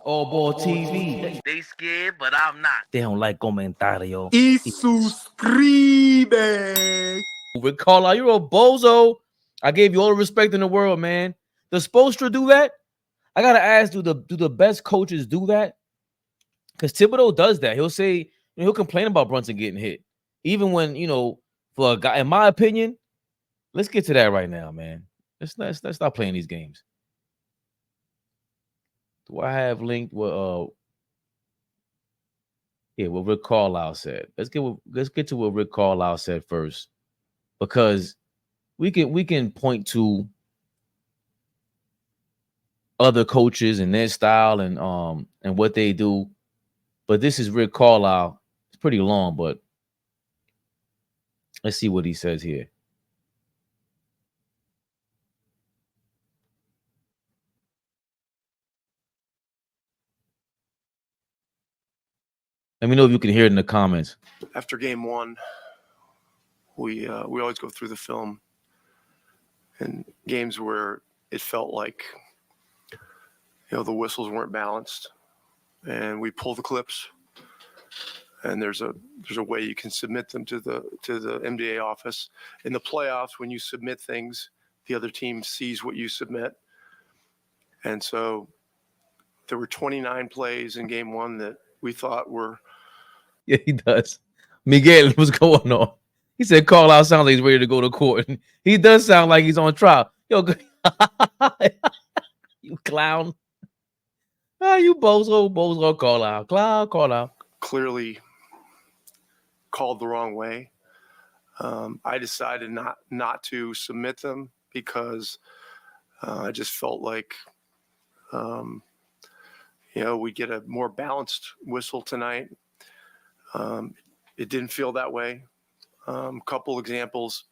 AllBall TV. They scared, but I'm not. They don't like comentario. Y suscribe. Rick Carlisle, you're a bozo. I gave you all the respect in the world, man. Does Spoelstra do that? I gotta ask, do the best coaches do that? Because Thibodeau does that. He'll say, he'll complain about Brunson getting hit. Even when, for a guy, in my opinion, let's get to that right now, man. Let's stop playing these games. Do I have linked what what Rick Carlisle said? Let's get to what Rick Carlisle said first. Because we can point to other coaches and their style and what they do. But this is Rick Carlisle. It's pretty long, but let's see what he says here. Let me know if you can hear it in the comments. After game one, we always go through the film, and games where it felt like the whistles weren't balanced, and we pull the clips, and there's a way you can submit them to the MDA office. In the playoffs, when you submit things, the other team sees what you submit, and so there were 29 plays in game one that we thought were. Yeah, he does. Miguel, what's going on? He said Carlisle sounds like he's ready to go to court. He does sound like he's on trial. Yo, you clown. You bozo, Carlisle. Clearly called the wrong way. I decided not to submit them because I just felt like we get a more balanced whistle tonight. It didn't feel that way. Couple examples.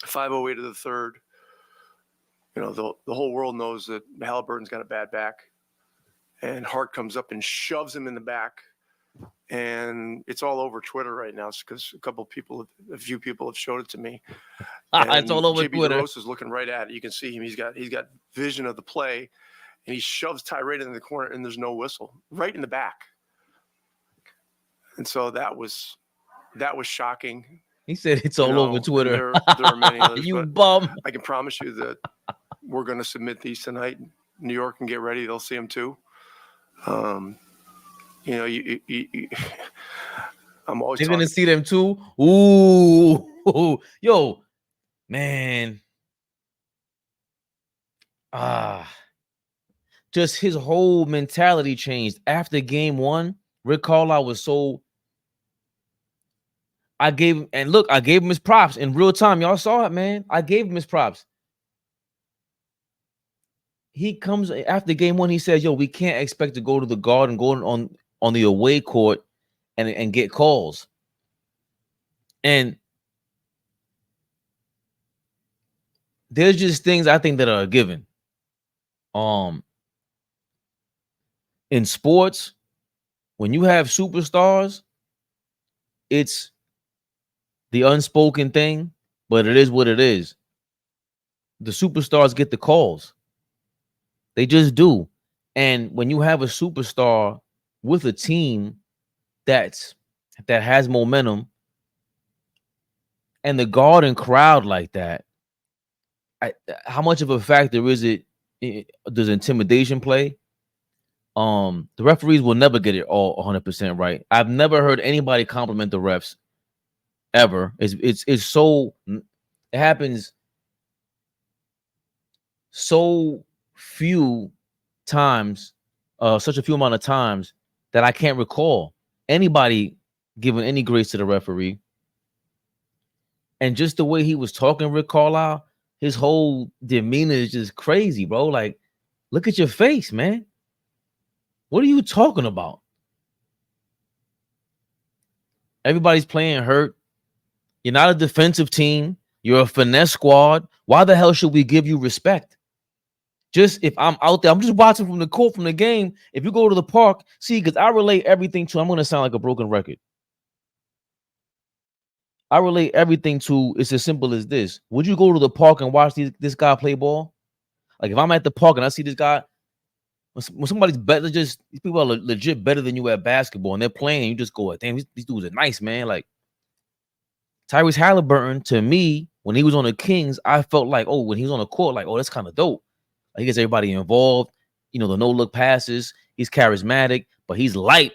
5:08 of the third. The whole world knows that Haliburton's got a bad back, and Hart comes up and shoves him in the back, and it's all over Twitter right now because a few people have showed it to me. It's all over JB Twitter. DeRosa is looking right at it. You can see him. He's got vision of the play, and he shoves Tyrese in the corner, and there's no whistle right in the back. And so that was shocking. He said it's all over Twitter. There are many others. You bum. I can promise you that we're going to submit these tonight. New York can get ready; they'll see them too. I'm always. They're going to see them too. Ooh, yo, man. Just his whole mentality changed after game one. Rick Carlisle was so. I gave him his props in real time. Y'all saw it, man. I gave him his props. He comes after game one. He says, "Yo, we can't expect to go to the Garden, go on the away court, and get calls." And there's just things I think that are a given. In sports, when you have superstars, it's the unspoken thing, but it is what it is. The superstars get the calls. They just do. And when you have a superstar with a team that has momentum and the Garden crowd like that, how much of a factor is it? Does intimidation play? The referees will never get it all 100% right. I've never heard anybody compliment the refs ever. It's so, it happens so few times, such a few amount of times that I can't recall anybody giving any grace to the referee. And just the way he was talking, Rick Carlisle, his whole demeanor is just crazy, bro. Like, look at your face, man. What are you talking about? Everybody's playing hurt. You're not a defensive team. You're a finesse squad. Why the hell should we give you respect? Just if I'm out there, I'm just watching from the court, from the game. If you go to the park, see, because I relate everything to, I'm going to sound like a broken record. I relate everything to, it's as simple as this. Would you go to the park and watch this guy play ball? Like if I'm at the park and I see this guy, when somebody's better, just these people are legit better than you at basketball, and they're playing, and you just go, damn, these dudes are nice, man. Like Tyrese Haliburton, to me, when he was on the Kings, I felt like, oh, when he was on the court, like, oh, that's kind of dope. Like, he gets everybody involved. You know, the no-look passes. He's charismatic, but he's light.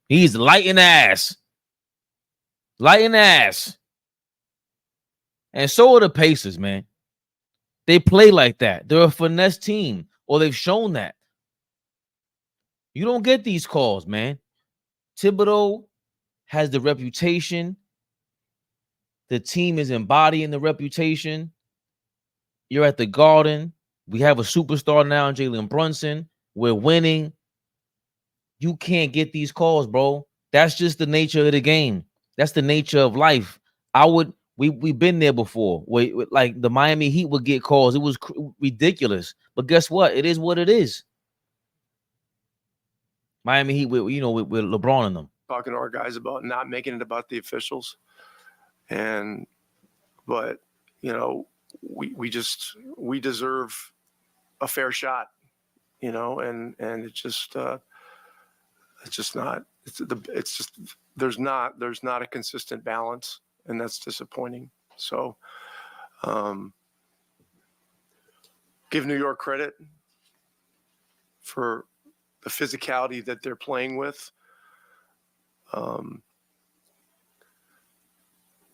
He's light in the ass. Light in the ass. And so are the Pacers, man. They play like that. They're a finesse team, or they've shown that. You don't get these calls, man. Thibodeau has the reputation. The team is embodying the reputation. You're at the Garden. We have a superstar now, Jalen Brunson. We're winning. You can't get these calls, bro. That's just the nature of the game. That's the nature of life. We've been there before. Like the Miami Heat would get calls. It was ridiculous. But guess what? It is what it is. Miami Heat with LeBron and them. Talking to our guys about not making it about the officials. But you know, we deserve a fair shot, you know, and it's just not there's not a consistent balance, and that's disappointing. So give New York credit for the physicality that they're playing with.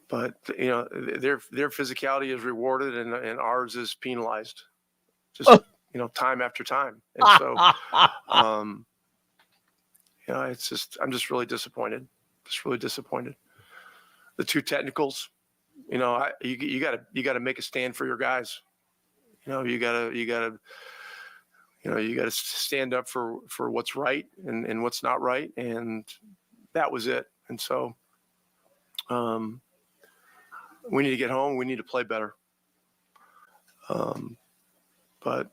But you know, their physicality is rewarded and ours is penalized, just you know, time after time. And so, you know, it's just I'm just really disappointed. Just really disappointed. The two technicals, you know, you gotta make a stand for your guys. You know, you gotta stand up for what's right and what's not right, and that was it. And so, we need to get home. We need to play better. But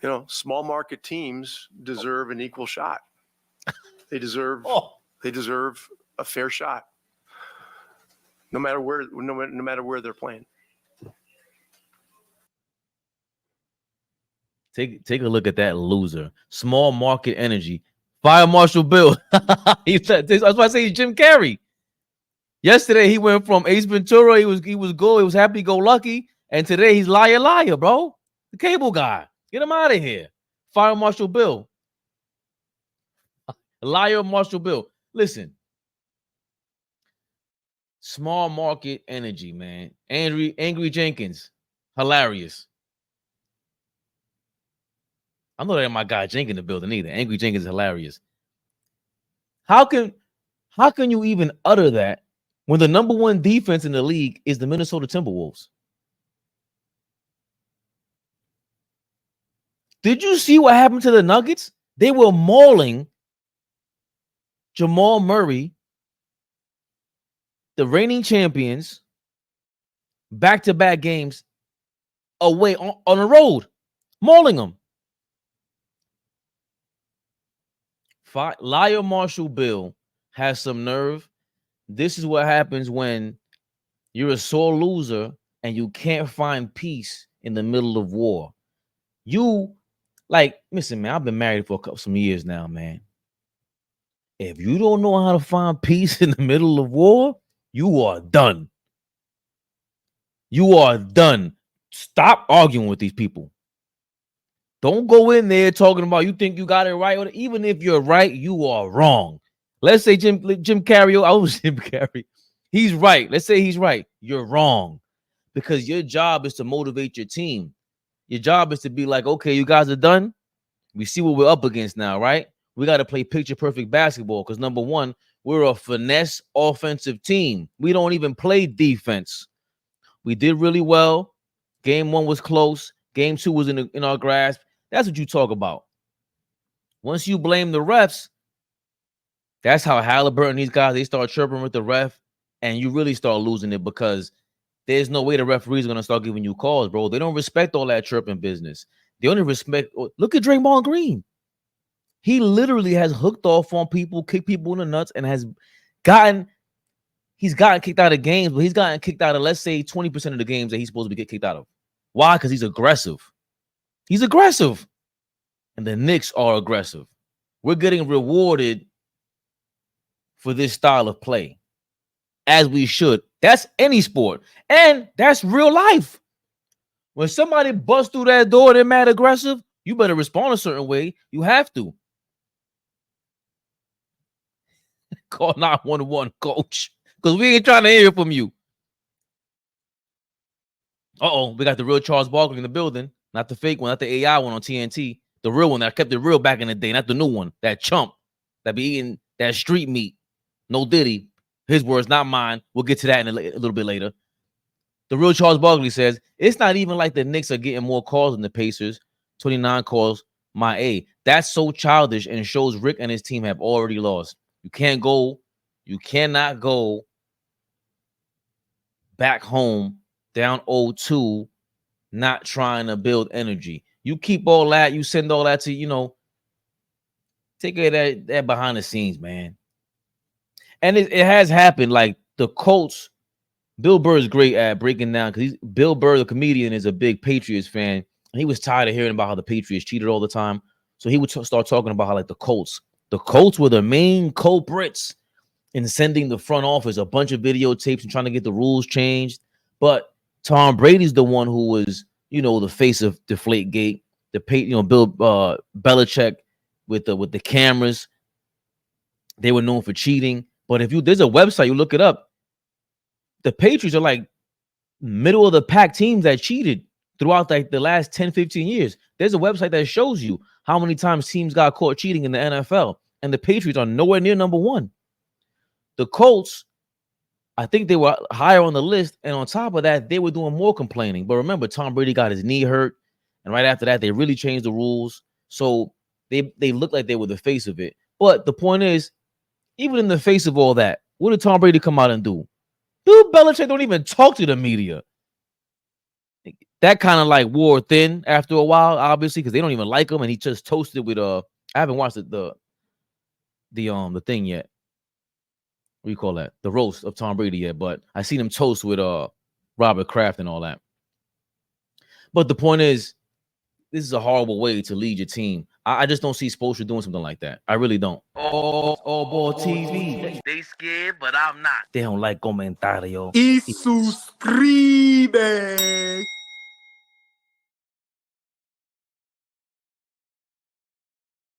you know, small market teams deserve an equal shot. They deserve a fair shot, no matter where they're playing. Take a look at that loser. Small market energy. Fire Marshall Bill. That's why I say Jim Carrey. Yesterday he went from Ace Ventura. He was good. He was happy go lucky. And today he's liar, bro. The cable guy. Get him out of here. Fire Marshall Bill. Liar Marshall Bill. Listen. Small market energy, man. Angry Jenkins. Hilarious. I'm not letting my guy Jenkins in the building either. Angry Jenkins is hilarious. How can you even utter that when the number one defense in the league is the Minnesota Timberwolves? Did you see what happened to the Nuggets? They were mauling Jamal Murray, the reigning champions, back-to-back games away on the road, mauling them. Liar Marshall Bill has some nerve. This is what happens when you're a sore loser and you can't find peace in the middle of war. Listen, man, I've been married for some years now, man. If you don't know how to find peace in the middle of war, you are done. You are done. Stop arguing with these people. Don't go in there talking about you think you got it right, or even if you're right, you are wrong. Let's say Jim Carrey. I was Jim Carrey. He's right. Let's say he's right. You're wrong, because your job is to motivate your team. Your job is to be like, okay, you guys are done. We see what we're up against now, right? We got to play picture perfect basketball because number one, we're a finesse offensive team. We don't even play defense. We did really well. Game one was close. Game two was in our grasp. That's what you talk about. Once you blame the refs, that's how Haliburton, these guys, they start chirping with the ref, and you really start losing it because there's no way the referees are going to start giving you calls, bro. They don't respect all that chirping business. They only respect. Look at Draymond Green. He literally has hooked off on people, kicked people in the nuts, and he's gotten kicked out of games, but he's gotten kicked out of, let's say, 20% of the games that he's supposed to get kicked out of. Why? Because he's aggressive. He's aggressive. and the Knicks are aggressive. We're getting rewarded for this style of play, as we should. That's any sport, and that's real life. When somebody busts through that door and they're mad aggressive, you better respond a certain way. You have to. Call 911, coach, because we ain't trying to hear from you. We got the real Charles Barkley in the building. Not the fake one, not the AI one on TNT. The real one that kept it real back in the day, not the new one. That chump that be eating that street meat. No Diddy. His words, not mine. We'll get to that in a little bit later. The real Charles Barkley says, it's not even like the Knicks are getting more calls than the Pacers. 29 calls, my A. That's so childish and shows Rick and his team have already lost. You cannot go back home down 0-2, not trying to build energy. You keep all that, you send all that to, take care of that behind the scenes, man. And it has happened. Like the Colts, Bill Burr is great at breaking down, because Bill Burr, the comedian, is a big Patriots fan. And he was tired of hearing about how the Patriots cheated all the time. So he would start talking about how, like, the Colts were the main culprits in sending the front office a bunch of videotapes and trying to get the rules changed. But Tom Brady's the one who was, the face of Deflategate. Bill Belichick with the cameras. They were known for cheating. But there's a website, you look it up. The Patriots are like middle of the pack teams that cheated throughout like the last 10, 15 years. There's a website that shows you how many times teams got caught cheating in the NFL. And the Patriots are nowhere near number one. The Colts, I think they were higher on the list. And on top of that, they were doing more complaining. But remember, Tom Brady got his knee hurt. And right after that, they really changed the rules. So they looked like they were the face of it. But the point is, even in the face of all that, what did Tom Brady come out and do? Bill Belichick don't even talk to the media. That kind of like wore thin after a while, obviously, because they don't even like him. And he just toasted with I haven't watched the thing yet. What do you call that? The roast of Tom Brady yet, but I seen him toast with Robert Kraft and all that. But the point is, this is a horrible way to lead your team. I just don't see Spoelstra doing something like that. I really don't. AllBall TV. They scared, but I'm not. They don't like comentario. Y suscribe.